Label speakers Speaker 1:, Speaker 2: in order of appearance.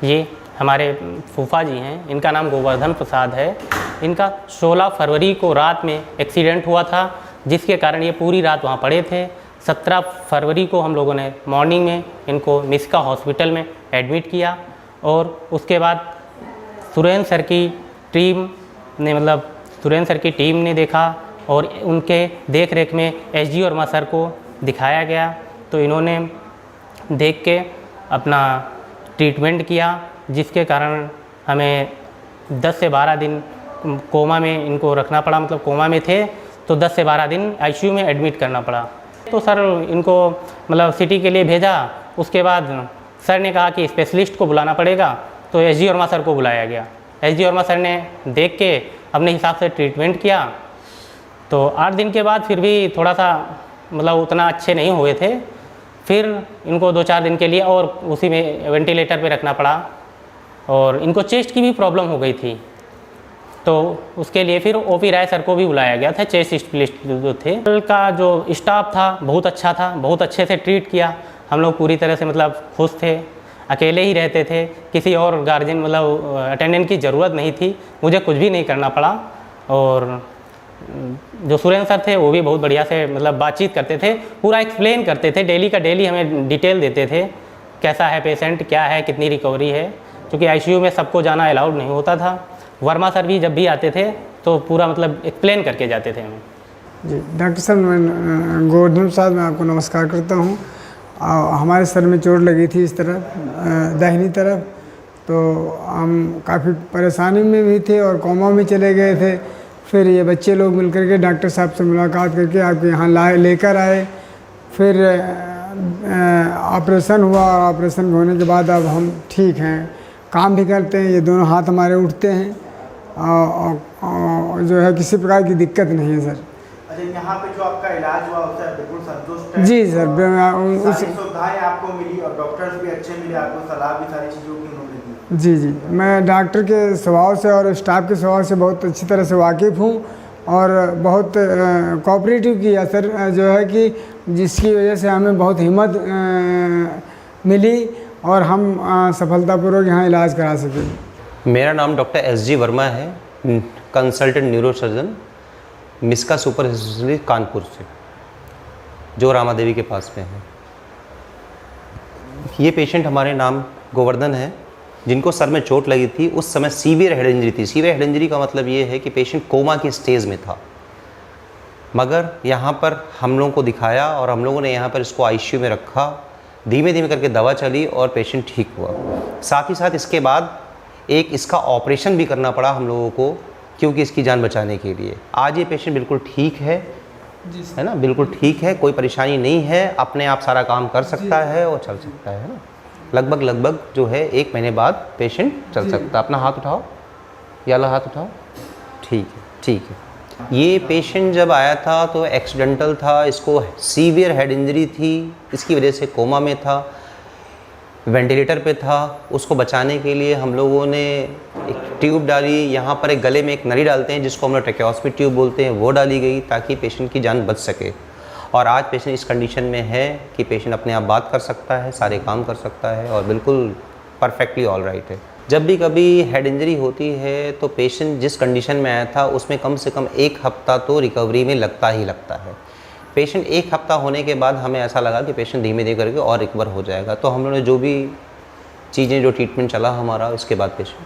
Speaker 1: ये हमारे फूफा जी हैं, इनका नाम गोवर्धन प्रसाद है। इनका 16 फरवरी को रात में एक्सीडेंट हुआ था, जिसके कारण ये पूरी रात वहाँ पड़े थे। 17 फरवरी को हम लोगों ने मॉर्निंग में इनको मिस्का हॉस्पिटल में एडमिट किया और उसके बाद सुरेंद्र सर की टीम ने देखा और उनके देख रेख में एसजी वर्मा सर को दिखाया गया, तो इन्होंने देख के अपना ट्रीटमेंट किया, जिसके कारण हमें 10 से 12 दिन कोमा में इनको रखना पड़ा। मतलब कोमा में थे तो 10 से 12 दिन आईसीयू में एडमिट करना पड़ा। तो सर इनको मतलब सिटी के लिए भेजा। उसके बाद सर ने कहा कि स्पेशलिस्ट को बुलाना पड़ेगा, तो एसजी वर्मा सर को बुलाया गया। एसजी वर्मा सर ने देख के अपने हिसाब से ट्रीटमेंट किया। तो 8 दिन के बाद फिर भी थोड़ा सा मतलब उतना अच्छे नहीं हुए थे। फिर इनको 2-4 दिन के लिए और उसी में वेंटिलेटर पे रखना पड़ा और इनको चेस्ट की भी प्रॉब्लम हो गई थी, तो उसके लिए फिर ओपी राय सर को भी बुलाया गया था। चेस्ट स्पेशलिस्ट जो थे का जो स्टाफ था बहुत अच्छा था, बहुत अच्छे से ट्रीट किया। हम लोग पूरी तरह से मतलब खुश थे। अकेले ही रहते थे, किसी और गार्जियन मतलब अटेंडेंट की ज़रूरत नहीं थी, मुझे कुछ भी नहीं करना पड़ा। और जो सुरेंद्र सर थे वो भी बहुत बढ़िया से मतलब बातचीत करते थे, पूरा एक्सप्लेन करते थे, डेली का डेली हमें डिटेल देते थे, कैसा है पेशेंट, क्या है, कितनी रिकवरी है, क्योंकि आईसीयू में सबको जाना अलाउड नहीं होता था। वर्मा सर भी जब भी आते थे तो पूरा मतलब एक्सप्लेन करके जाते थे हमें।
Speaker 2: जी डॉक्टर साहब, मैं गोवर्धन साहब, मैं आपको नमस्कार करता हूँ। हमारे सर में चोट लगी थी इस तरफ, दाहिनी तरफ, तो हम काफ़ी परेशानी में भी थे और कोमा में चले गए थे। फिर ये बच्चे लोग मिलकर के डॉक्टर साहब से मुलाकात करके आपके यहाँ लेकर आए। फिर ऑपरेशन हुआ और ऑपरेशन होने के बाद अब हम ठीक हैं, काम भी करते हैं, ये दोनों हाथ हमारे उठते हैं और जो है किसी प्रकार की दिक्कत नहीं है सर।
Speaker 3: अच्छा, यहाँ पे जो आपका इलाज हुआ उससे बिल्कुल संतुष्ट है?
Speaker 2: जी सर,
Speaker 3: सारी सुविधाएं आपको मिली और डॉक्टर्स भी अच्छे मिले, आपको सलाह भी सारी चीज़ों की उन्होंने दी?
Speaker 2: जी जी, मैं डॉक्टर के स्वभाव से और स्टाफ के स्वभाव से बहुत अच्छी तरह से वाकिफ़ हूँ और बहुत कोऑपरेटिव किया सर, जो है कि जिसकी वजह से हमें बहुत हिम्मत मिली और हम सफलतापूर्वक यहाँ इलाज करा सके।
Speaker 4: मेरा नाम डॉक्टर एसजी वर्मा है, consultant neurosurgeon, Miska super specialist Kanpur से, जो रामा देवी के पास में है। ये पेशेंट हमारे नाम गोवर्धन है, जिनको सर में चोट लगी थी। उस समय सीवियर हेड इंजरी थी। सीवियर हेड इंजरी का मतलब ये है कि पेशेंट कोमा की स्टेज में था, मगर यहाँ पर हम लोगों को दिखाया और हम लोगों ने यहाँ पर इसको आईसीयू में रखा। धीमे धीमे करके दवा चली और पेशेंट ठीक हुआ। साथ ही साथ इसके बाद एक इसका ऑपरेशन भी करना पड़ा हम लोगों को, क्योंकि इसकी जान बचाने के लिए। आज ये पेशेंट बिल्कुल ठीक है ना, बिल्कुल ठीक है, कोई परेशानी नहीं है, अपने आप सारा काम कर सकता है और चल सकता है ना। लगभग जो है 1 महीने बाद पेशेंट चल सकता है। अपना हाथ उठाओ, ये वाला हाथ उठाओ, ठीक है, ठीक है। ये पेशेंट जब आया था तो एक्सीडेंटल था, इसको सीवियर हेड इंजरी थी, इसकी वजह से कोमा में था, वेंटिलेटर पे था। उसको बचाने के लिए हम लोगों ने एक ट्यूब डाली, यहाँ पर एक गले में एक नली डालते हैं जिसको हम लोग ट्रैकेओस्टोमी ट्यूब बोलते हैं, वो डाली गई ताकि पेशेंट की जान बच सके। और आज पेशेंट इस कंडीशन में है कि पेशेंट अपने आप बात कर सकता है, सारे काम कर सकता है और बिल्कुल परफेक्टली ऑल राइट है। जब भी कभी हेड इंजरी होती है तो पेशेंट जिस कंडीशन में आया था उसमें कम से कम 1 हफ्ता तो रिकवरी में लगता ही लगता है। पेशेंट 1 हफ्ता होने के बाद हमें ऐसा लगा कि पेशेंट धीमे धीमे करके और रिकवर हो जाएगा, तो हम लोगों ने जो भी चीज़ें, जो ट्रीटमेंट चला हमारा, उसके बाद पेशेंट